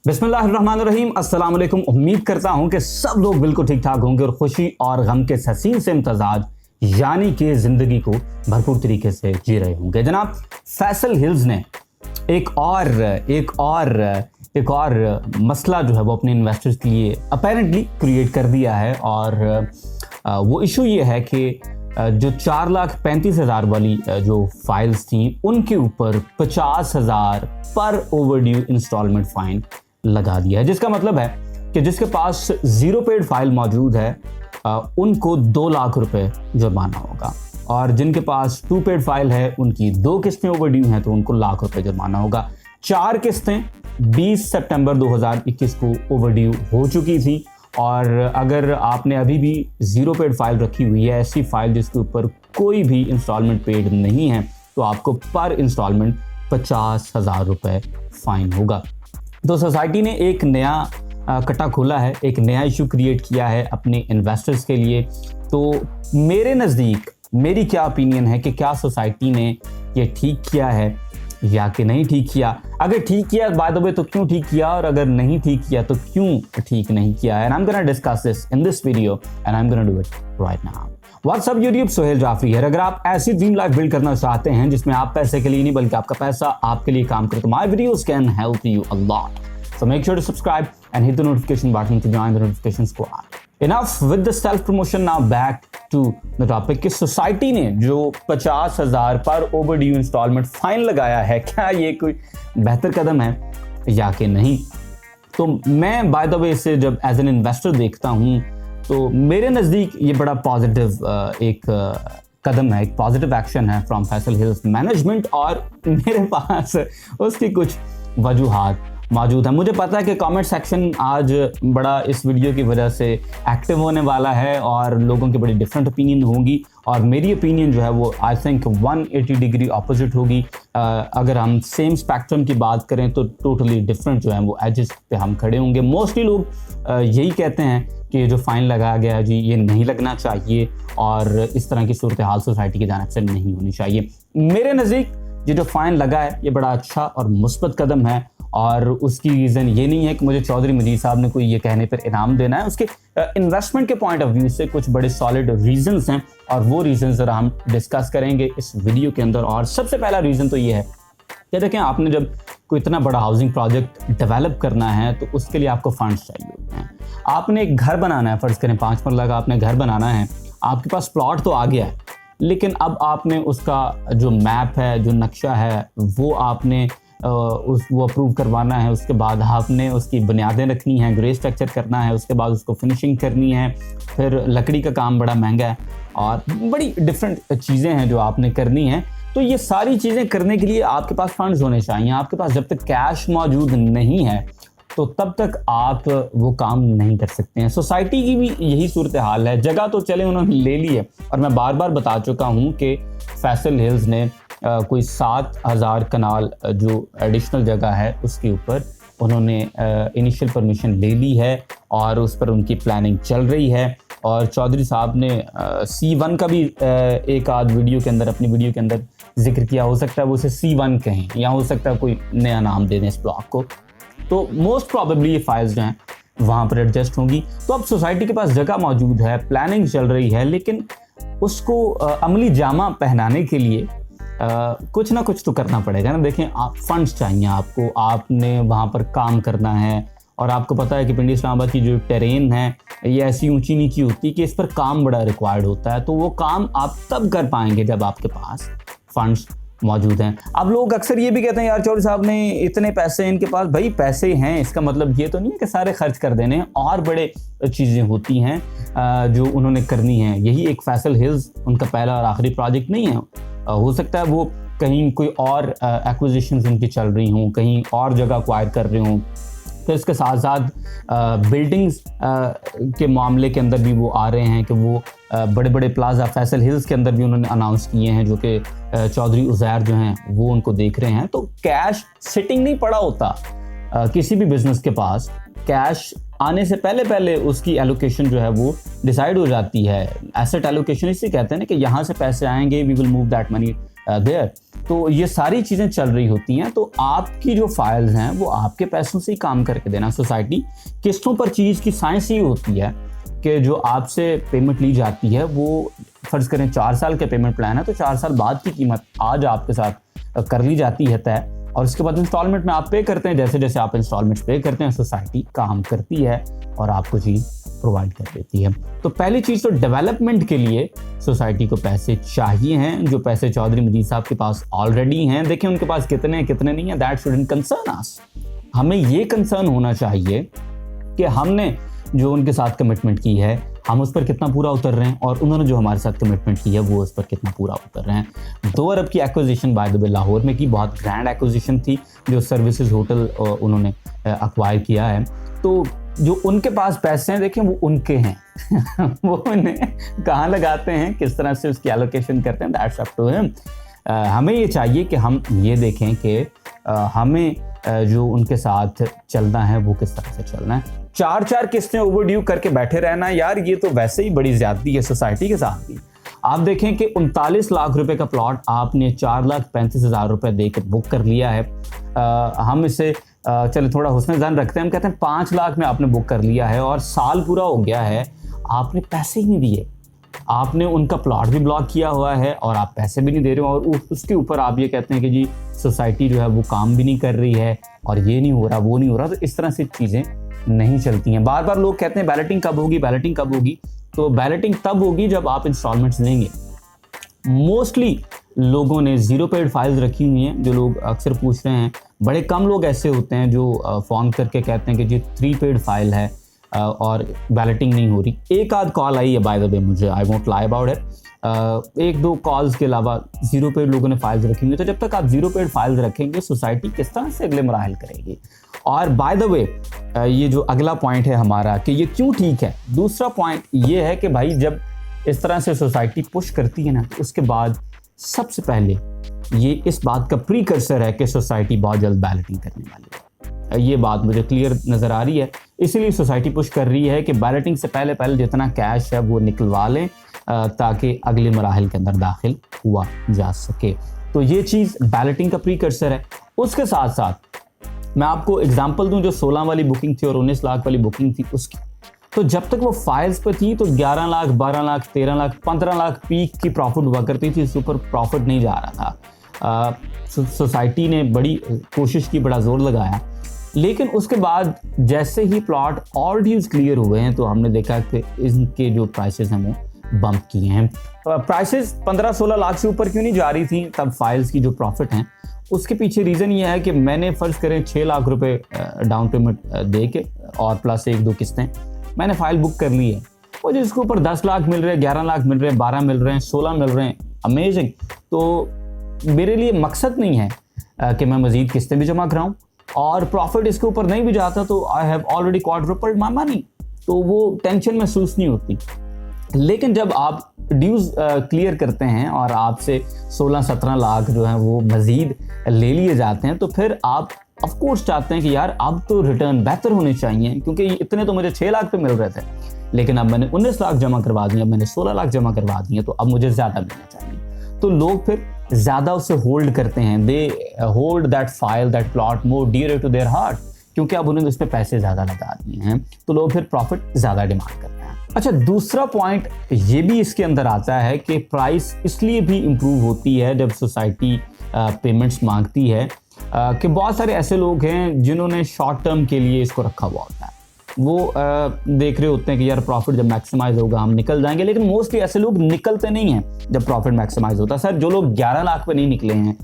बिस्मिल्लाहिर्रहमानिर्रहीम, अस्सलाम वालेकुम। उम्मीद करता हूं कि सब लोग बिल्कुल ठीक ठाक होंगे और खुशी और गम के हसीन से इम्तजाज यानी कि ज़िंदगी को भरपूर तरीके से जी रहे होंगे। जनाब फैसल हिल्स ने एक और मसला जो है वो अपने इन्वेस्टर्स के लिए अपेरेंटली क्रिएट कर दिया है और वो इशू ये है कि जो 4,35,000 वाली जो फाइल्स थी उनके ऊपर 50,000 पर ओवरड्यू इंस्टॉलमेंट फाइन लगा दिया है, जिसका मतलब है कि जिसके पास जीरो पेड फाइल मौजूद है उनको 2 लाख रुपए जुर्माना होगा और जिनके पास 2 पेड फाइल है उनकी 2 किस्तें ओवरड्यू हैं तो उनको लाख रुपए जुर्माना होगा। 4 किस्तें 20 सितंबर 2021 को ओवरड्यू हो चुकी थी और अगर आपने अभी भी जीरो पेड फाइल रखी हुई है, ऐसी फाइल जिसके ऊपर कोई भी इंस्टॉलमेंट पेड नहीं है, तो आपको पर इंस्टॉलमेंट 50,000 रुपए फाइन होगा। तो सोसाइटी ने एक नया कट्टा खोला है, एक नया इशू क्रिएट किया है अपने इन्वेस्टर्स के लिए। तो मेरे नज़दीक मेरी क्या ओपिनियन है कि क्या सोसाइटी ने ये ठीक किया है या कि नहीं ठीक किया। अगर ठीक किया बाय द वे तो क्यों ठीक किया और अगर नहीं ठीक किया तो क्यों ठीक नहीं किया है। And I am gonna discuss this in this video and I am gonna do it right now. What's up YouTube Sohail Jafri है। अगर आप ऐसी ड्रीम लाइफ बिल्ड करना चाहते हैं जिसमें आप पैसे के लिए नहीं बल्कि आपका पैसा आपके लिए काम करे तो my videos can help you a lot. So make sure to subscribe and hit the notification button to join the notification squad. Enough with the self promotion, now back to the topic कि society ने जो 50,000 पर overdue instalment fine लगाया है, क्या ये कोई बेहतर कदम है या कि नहीं। तो मैं बाय द वे इसे जब एज एन इन्वेस्टर देखता हूँ तो मेरे नज़दीक ये बड़ा पॉजिटिव एक कदम है, एक पॉजिटिव एक्शन है फ्रॉम फैसल हिल्स मैनेजमेंट और मेरे पास उसकी कुछ वजूहात मौजूद है। मुझे पता है कि कमेंट सेक्शन आज बड़ा इस वीडियो की वजह से एक्टिव होने वाला है और लोगों की बड़ी डिफरेंट ओपिनियन होगी और मेरी ओपिनियन जो है वो आई थिंक 180 डिग्री ऑपोजिट होगी। अगर हम सेम स्पेक्ट्रम की बात करें तो टोटली डिफरेंट जो है वो एजेस पे हम खड़े होंगे। मोस्टली लोग यही कहते हैं कि जो फाइन लगाया गया जी ये नहीं लगना चाहिए और इस तरह की सूरत हाल सोसाइटी की जानिब से नहीं होनी चाहिए। मेरे नज़दीक ये जो फाइन लगा है ये बड़ा अच्छा और मुस्बत कदम है और उसकी रीज़न ये नहीं है कि मुझे चौधरी मजीद साहब ने कोई ये कहने पर इनाम देना है। उसके इन्वेस्टमेंट के पॉइंट ऑफ व्यू से कुछ बड़े सॉलिड रीजंस हैं और वो रीजन ज़रा हम डिस्कस करेंगे इस वीडियो के अंदर। और सबसे पहला रीज़न तो ये है कि देखें आपने जब कोई इतना बड़ा हाउसिंग प्रोजेक्ट डेवलप करना है तो उसके लिए आपको फंड्स चाहिए होते हैं। आपने एक घर बनाना है, फ़र्ज़ करें 5 मरला का आपने घर बनाना है, आपके पास प्लॉट तो आ गया है लेकिन अब आपने उसका जो मैप है, जो नक्शा है वो आपने वो अप्रूव करवाना है। उसके बाद आपने उसकी बुनियादें रखनी हैं, ग्रे स्ट्रक्चर करना है, उसके बाद उसको फिनिशिंग करनी है। फिर लकड़ी का काम बड़ा महंगा है और बड़ी डिफरेंट चीज़ें हैं जो आपने करनी हैं। तो ये सारी चीज़ें करने के लिए आपके पास फंड्स होने चाहिए। आपके पास जब तक कैश मौजूद नहीं है तो तब तक आप वो काम नहीं कर सकते हैं। सोसाइटी की भी यही सूरत हाल है। जगह तो चले उन्होंने ले ली है और मैं बार बार बता चुका हूँ कि फैसल हिल्स ने कोई 7,000 कनाल जो एडिशनल जगह है उसके ऊपर उन्होंने इनिशियल परमिशन ले ली है और उस पर उनकी प्लानिंग चल रही है। और चौधरी साहब ने C1 का भी एक आध वीडियो के अंदर अपनी वीडियो के अंदर जिक्र किया। हो सकता है वो उसे C1 कहें या हो सकता है कोई नया नाम दे दें इस ब्लॉक को। तो मोस्ट प्रॉबेबली ये फाइल्स जो हैं वहाँ पर एडजस्ट होंगी। तो अब सोसाइटी के पास जगह मौजूद है, प्लानिंग चल रही है, लेकिन उसको अमली जामा पहनाने के लिए कुछ ना कुछ तो करना पड़ेगा ना। देखें आप फंड्स चाहिए आपको, आपने वहाँ पर काम करना है और आपको पता है कि पिंडी इस्लामाबाद की जो टेरेन है ये ऐसी ऊंची नीची होती है कि इस पर काम बड़ा रिक्वायर्ड होता है। तो वो काम आप तब कर पाएंगे जब आपके पास फंड्स मौजूद हैं। अब लोग अक्सर ये भी कहते हैं यार चौधरी साहब ने इतने पैसे इनके पास, भाई पैसे हैं इसका मतलब ये तो नहीं है कि सारे खर्च कर देने हैं, और बड़े चीज़ें होती हैं जो उन्होंने करनी है। यही एक फैसल हिल्स उनका पहला और आखिरी प्रोजेक्ट नहीं है। हो सकता है वो कहीं कोई और एक्विजिशंस उनकी चल रही हों, कहीं और जगह एक्वायर कर रहे हों। तो इसके साथ साथ बिल्डिंग्स के मामले के अंदर भी वो आ रहे हैं कि वो बड़े बड़े प्लाजा फैसल हिल्स के अंदर भी उन्होंने अनाउंस किए हैं जो कि चौधरी उज़ैर जो हैं वो उनको देख रहे हैं। तो कैश सिटिंग नहीं पड़ा होता किसी भी बिजनेस के पास। कैश आने से पहले उसकी एलोकेशन जो है वो डिसाइड हो जाती है। एसेट एलोकेशन इसे कहते हैं ना कि यहाँ से पैसे आएंगे, we will move that money there. तो ये सारी चीज़ें चल रही होती हैं। तो आपकी जो फाइल्स हैं वो आपके पैसों से ही काम करके देना। सोसाइटी किस्तों पर चीज़ की साइंस ही होती है कि जो आपसे पेमेंट ली जाती है वो फ़र्ज़ करें 4 साल का पेमेंट प्लान है तो 4 साल बाद की कीमत आज आपके साथ कर ली जाती है तय, और उसके बाद इंस्टॉलमेंट में आप पे करते हैं। जैसे जैसे आप इंस्टॉलमेंट्स पे करते हैं सोसाइटी काम करती है और आपको चीज़ प्रोवाइड कर देती है। तो पहली चीज़ तो डेवलपमेंट के लिए सोसाइटी को पैसे चाहिए हैं। जो पैसे चौधरी मजीद साहब के पास ऑलरेडी हैं, देखें उनके पास कितने नहीं हैं, दैट शुडंट कंसर्न अस। हमें ये कंसर्न होना चाहिए कि हमने जो उनके साथ कमिटमेंट की है हम उस पर कितना पूरा उतर रहे हैं, और उन्होंने जो हमारे साथ कमिटमेंट की है वो उस पर कितना पूरा उतर रहे हैं। 2 अरब की acquisition by the way Lahore में की, बहुत ग्रैंड एक्विजिशन थी, जो सर्विसेज होटल उन्होंने एक्वायर किया है। तो जो उनके पास पैसे हैं देखें वो उनके हैं वो उन्हें कहाँ लगाते हैं, किस तरह से उसकी एलोकेशन करते हैं, दैट्स अप टू हिम। हमें ये चाहिए कि हम ये देखें कि हमें जो उनके साथ चलना है वो किस तरह से चलना है। 4 किस्तें ओवरड्यू करके बैठे रहना, यार ये तो वैसे ही बड़ी ज्यादती है सोसाइटी के साथ भी। आप देखें कि 39 लाख रुपए का प्लॉट आपने 4,35,000 रुपए देकर बुक कर लिया है। हम इसे चले थोड़ा हुस्न ज़न रखते हैं, हम कहते हैं 5 लाख में आपने बुक कर लिया है और साल पूरा हो गया है, आपने पैसे ही नहीं दिए। आपने उनका प्लॉट भी ब्लॉक किया हुआ है और आप पैसे भी नहीं दे रहे हो, और उसके ऊपर आप ये कहते हैं कि जी सोसाइटी जो है वो काम भी नहीं कर रही है और ये नहीं हो रहा वो नहीं हो रहा। तो इस तरह से चीज़ें नहीं चलती हैं। बार बार लोग कहते हैं बैलेटिंग कब होगी, बैलेटिंग कब होगी। तो बैलेटिंग तब होगी जब आप इंस्टॉलमेंट्स लेंगे। मोस्टली लोगों ने 0 पेड फाइल्स रखी हुई हैं। जो लोग अक्सर पूछ रहे हैं, बड़े कम लोग ऐसे होते हैं जो फ़ोन करके कहते हैं कि जी 3 पेड फाइल है और बैलेटिंग नहीं हो रही। एक आध कॉल आई है बाय द वे मुझे, I won't lie about it. 1-2 calls के अलावा 0 पेड लोगों ने फाइल्स रखी हुई। तो जब तक आप 0 पेड फाइल्स रखेंगे सोसाइटी किस तरह से अगले मराहल करेगी। और बाय द वे ये जो अगला पॉइंट है हमारा कि ये क्यों ठीक है, दूसरा पॉइंट ये है कि भाई जब इस तरह से सोसाइटी पुश करती है ना, तो उसके बाद सबसे पहले ये इस बात का प्रीकर्सर है कि सोसाइटी बहुत जल्द बैलेटिंग करने वाली है। ये बात मुझे क्लियर नज़र आ रही है, इसीलिए सोसाइटी पुश कर रही है कि बैलेटिंग से पहले पहले जितना कैश है वो निकलवा लें ताकि अगले मराहल के अंदर दाखिल हुआ जा सके। तो ये चीज़ बैलेटिंग का प्रीकर्सर है। उसके साथ साथ मैं आपको एग्जांपल दूं, जो 16 वाली बुकिंग थी और 19 लाख वाली बुकिंग थी उसकी, तो जब तक वो फाइल्स पर थी तो 11 लाख, 12 लाख, 13 लाख, 15 लाख पीक की प्रॉफिट हुआ करती थी, इसके ऊपर प्रॉफिट नहीं जा रहा था। सोसाइटी ने बड़ी कोशिश की, बड़ा जोर लगाया, लेकिन उसके बाद जैसे ही प्लॉट और ड्यूज क्लियर हुए हैं तो हमने देखा कि इनके जो प्राइसेस हैं वो बम्प किए हैं। प्राइसेस 15-16 लाख से ऊपर क्यों नहीं जा रही थी तब फाइल्स की जो प्रॉफिट हैं, उसके पीछे रीज़न ये है कि मैंने फ़र्ज़ करें 6 लाख रुपए डाउन पेमेंट दे के और प्लस 1-2 किस्तें मैंने फ़ाइल बुक कर ली है, और जिसके ऊपर 10 लाख मिल रहे हैं, 11 लाख मिल रहे हैं, 12 मिल रहे हैं, 16 मिल रहे हैं, अमेजिंग। तो मेरे लिए मकसद नहीं है कि मैं मज़ीद किस्तें भी जमा कराऊँ, और प्रॉफिट इसके ऊपर नहीं भी जाता तो I have already quadrupled my money, तो वो टेंशन महसूस नहीं होती। लेकिन जब आप ड्यूज क्लियर करते हैं और आपसे 16-17 लाख जो है वो मज़ीद ले लिए जाते हैं, तो फिर आप ऑफ कोर्स चाहते हैं कि यार अब तो रिटर्न बेहतर होने चाहिए, क्योंकि इतने तो मुझे 6 लाख पे मिल रहे थे, लेकिन अब मैंने 19 लाख जमा करवा दिए, अब मैंने 16 लाख जमा करवा दिए, तो अब मुझे ज़्यादा मिलना चाहिए। तो लोग फिर ज़्यादा उसे होल्ड करते हैं, they hold that file, that plot more dear to their heart, क्योंकि अब उन्होंने उस पर पैसे ज़्यादा लगा दिए हैं, तो लोग फिर प्रॉफिट ज़्यादा डिमांड करते हैं। अच्छा, दूसरा पॉइंट ये भी इसके अंदर आता है कि प्राइस इसलिए भी इम्प्रूव होती है जब सोसाइटी पेमेंट्स मांगती है कि बहुत सारे ऐसे लोग हैं जिन्होंने शॉर्ट टर्म के लिए इसको रखा हुआ होता है। वो देख रहे होते हैं कि यार प्रॉफिट जब मैक्सिमाइज होगा हम निकल जाएंगे, लेकिन मोस्टली ऐसे लोग निकलते नहीं हैं जब प्रॉफिट मैक्सिमाइज होता है। सर, जो लोग 11 लाख पे नहीं निकले हैं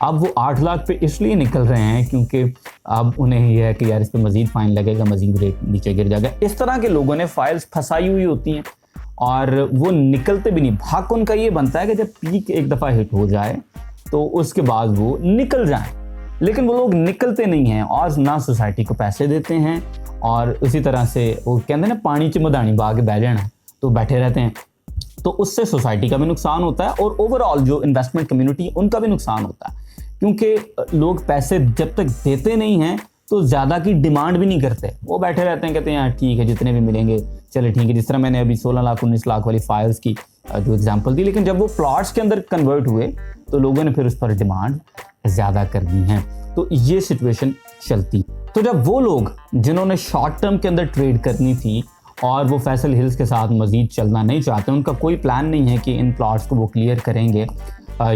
अब वो 8 लाख पे इसलिए निकल रहे हैं क्योंकि अब उन्हें यह है कि यार इस पे मजीद फाइन लगेगा, मजीद रेट नीचे गिर जाएगा। इस तरह के लोगों ने फाइल्स फंसाई हुई होती हैं और वो निकलते भी नहीं। भाग उनका ये बनता है कि जब पीक एक दफ़ा हिट हो जाए तो उसके बाद वो निकल जाएं, लेकिन वो लोग निकलते नहीं हैं और ना सोसाइटी को पैसे देते हैं, और उसी तरह से वो कहते हैं ना पानी च मधानी बाग बह जाना, तो बैठे रहते हैं। तो उससे सोसाइटी का भी नुकसान होता है और ओवरऑल जो इन्वेस्टमेंट कम्युनिटी उनका भी नुकसान होता है, क्योंकि लोग पैसे जब तक देते नहीं हैं तो ज़्यादा की डिमांड भी नहीं करते। वो बैठे रहते हैं, कहते हैं यार ठीक है जितने भी मिलेंगे चले ठीक है। जिस तरह मैंने अभी 16 लाख 19 लाख वाली फाइल्स की जो एग्जांपल दी, लेकिन जब वो प्लॉट्स के अंदर कन्वर्ट हुए तो लोगों ने फिर उस पर डिमांड ज़्यादा कर दी है। तो ये सिचुएशन चलती। तो जब वो लोग जिन्होंने शॉर्ट टर्म के अंदर ट्रेड करनी थी और वो फैसल हिल्स के साथ मज़ीद चलना नहीं चाहते, उनका कोई प्लान नहीं है कि इन प्लॉट्स को वो क्लियर करेंगे,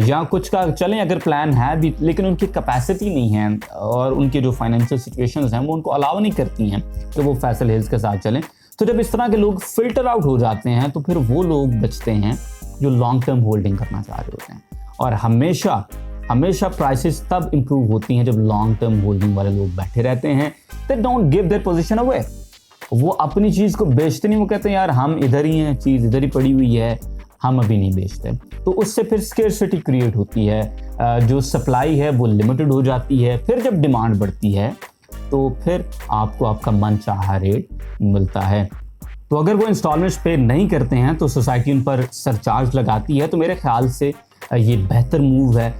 या कुछ का चलें अगर प्लान है भी, लेकिन उनकी कैपेसिटी नहीं है और उनकी जो फाइनेंशियल सिचुएशंस हैं वो उनको अलाउ नहीं करती हैं कि वो फैसल हिल्स के साथ चलें। तो जब इस तरह के लोग फिल्टर आउट हो जाते हैं तो फिर वो लोग बचते हैं जो लॉन्ग टर्म होल्डिंग करना चाह रहे होते हैं। और हमेशा प्राइसेस तब इंप्रूव होती हैं जब लॉन्ग टर्म होल्डिंग वाले लोग बैठे रहते हैं। They don't give their position away. वो अपनी चीज़ को बेचते नहीं, वो कहते हैं यार हम इधर ही हैं, चीज़ इधर ही पड़ी हुई है, हम अभी नहीं बेचते। तो उससे फिर स्केर्सिटी क्रिएट होती है, जो सप्लाई है वो लिमिटेड हो जाती है। फिर जब डिमांड बढ़ती है तो फिर आपको आपका मनचाहा रेट मिलता है। तो अगर वो इंस्टॉलमेंट्स पे नहीं करते हैं तो सोसाइटी उन पर सरचार्ज लगाती है। तो मेरे ख्याल से ये बेहतर मूव है,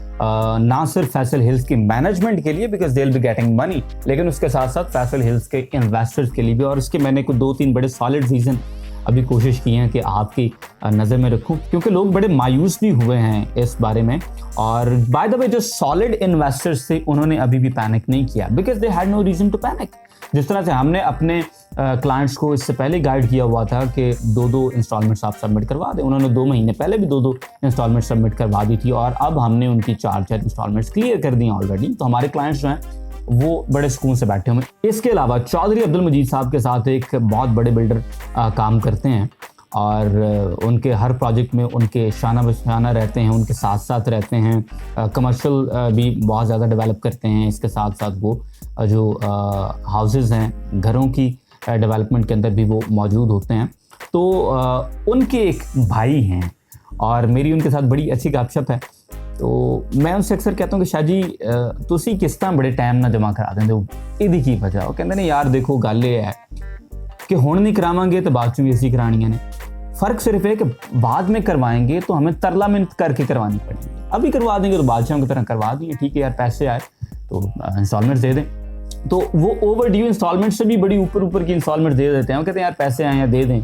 ना सिर्फ फैसल हिल्स की मैनेजमेंट के लिए because they will be getting money, लेकिन उसके साथ साथ फैसल हिल्स के इन्वेस्टर्स के लिए भी। और इसके मैंने कुछ 2-3 बड़े सॉलिड रीज़न अभी कोशिश की है कि आपकी नज़र में रखूं, क्योंकि लोग बड़े मायूस भी हुए हैं इस बारे में। और बाय द वे जो सॉलिड इन्वेस्टर्स थे उन्होंने अभी भी पैनिक नहीं किया because they had no reason to panic. जिस तरह से हमने अपने क्लाइंट्स को इससे पहले गाइड किया हुआ था कि 2-2 इंस्टॉलमेंट्स आप सबमिट करवा दें, उन्होंने 2 महीने पहले भी 2-2 इंस्टॉलमेंट सबमिट करवा दी थी और अब हमने उनकी 4-4 इंस्टॉलमेंट्स क्लियर कर दी ऑलरेडी। तो हमारे क्लाइंट्स जो हैं वो बड़े सुकून से बैठे हुए। इसके अलावा चौधरी अब्दुल मजीद साहब के साथ एक बहुत बड़े बिल्डर काम करते हैं और उनके हर प्रोजेक्ट में उनके शाना बशाना रहते हैं, उनके साथ साथ रहते हैं। कमर्शियल भी बहुत ज़्यादा डेवलप करते हैं। इसके साथ साथ वो जो हाउसेस हैं, घरों की डेवलपमेंट के अंदर भी वो मौजूद होते हैं। तो उनके एक भाई हैं और मेरी उनके साथ बड़ी अच्छी गपशप है। तो मैं उनसे अक्सर कहता हूँ कि शाह जी तुसी किस तरह बड़े टाइम ना जमा करा देंगे, इहदी की वजह? वो कहते ने यार देखो गल ये है कि हुण नहीं करावांगे तो बाद में ऐसी करानियां ने। फ़र्क सिर्फ है कि बाद में करवाएंगे तो हमें तरला मिन्नत करके करवानी पड़ेगी। अभी करवा देंगे तो बादशाहों की तरह करवा देंगे, ठीक है यार पैसे आए तो इंस्टॉलमेंट दे दें। तो वो ओवर ड्यू इंस्टॉलमेंट से भी बड़ी ऊपर की इंस्टॉलमेंट दे देते हैं। वो कहते हैं यार पैसे आए हैं दे दें,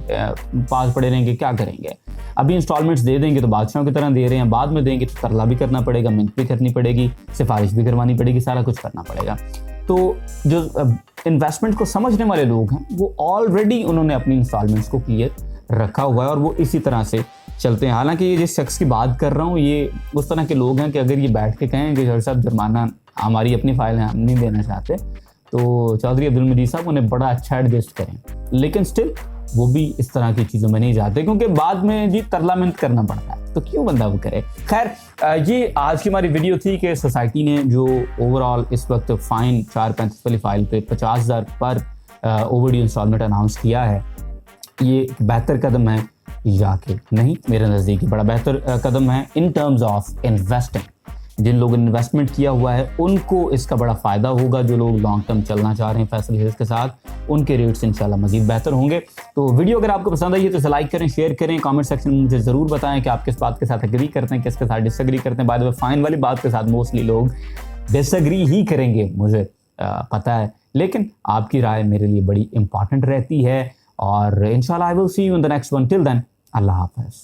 पास पड़े रहेंगे क्या करेंगे। अभी इंस्टॉलमेंट्स दे देंगे तो बादशाहों की तरह दे रहे हैं, बाद में देंगे तो तरला भी करना पड़ेगा, मिन्नत भी करनी पड़ेगी, सिफारिश भी करवानी पड़ेगी, सारा कुछ करना पड़ेगा। तो जो इन्वेस्टमेंट को समझने वाले लोग हैं वो ऑलरेडी उन्होंने अपनी इंस्टॉलमेंट्स को क्लियर रखा हुआ है और वो इसी तरह से चलते हैं। हालांकि ये जिस शख्स की बात कर रहा हूँ ये उस तरह के लोग हैं कि अगर ये बैठ के कहें कि साहब जुर्माना हमारी अपनी फाइल है, हम नहीं देना चाहते, तो चौधरी अब्दुल मजीद साहब उन्हें बड़ा अच्छा एडजस्ट करें। लेकिन स्टिल वो भी इस तरह की चीज़ों में नहीं जाते क्योंकि बाद में जी तरला मिन्नत करना पड़ता है, तो क्यों बंदा वो करे। खैर ये आज की हमारी वीडियो थी कि सोसाइटी ने जो ओवरऑल इस वक्त फाइन 435 वाली फाइल पे 50,000 पर ओवरड्यू इंस्टॉलमेंट अनाउंस किया है। ये एक बेहतर कदम है या कि नहीं? मेरे नज़दीक बड़ा बेहतर कदम है इन टर्म्स ऑफ इन्वेस्टिंग। जिन लोगों ने इन्वेस्टमेंट किया हुआ है उनको इसका बड़ा फ़ायदा होगा। जो लोग लॉन्ग टर्म चलना चाह रहे हैं फैसल हिल्स के साथ उनके रेट्स इंशाल्लाह मज़ीद बेहतर होंगे। तो वीडियो अगर आपको पसंद आई है तो इसे लाइक करें, शेयर करें, कमेंट सेक्शन में मुझे ज़रूर बताएं कि आप किस बात के साथ एग्री करते हैं, किसके साथ डिसएग्री करते हैं। बाय द वे फाइन वाली बात के साथ मोस्टली लोग डिसएग्री ही करेंगे, मुझे पता है, लेकिन आपकी राय मेरे लिए बड़ी इंपॉर्टेंट रहती है। और इंशाल्लाह I will see you in the next one. Till then अल्लाह हाफ़िज़।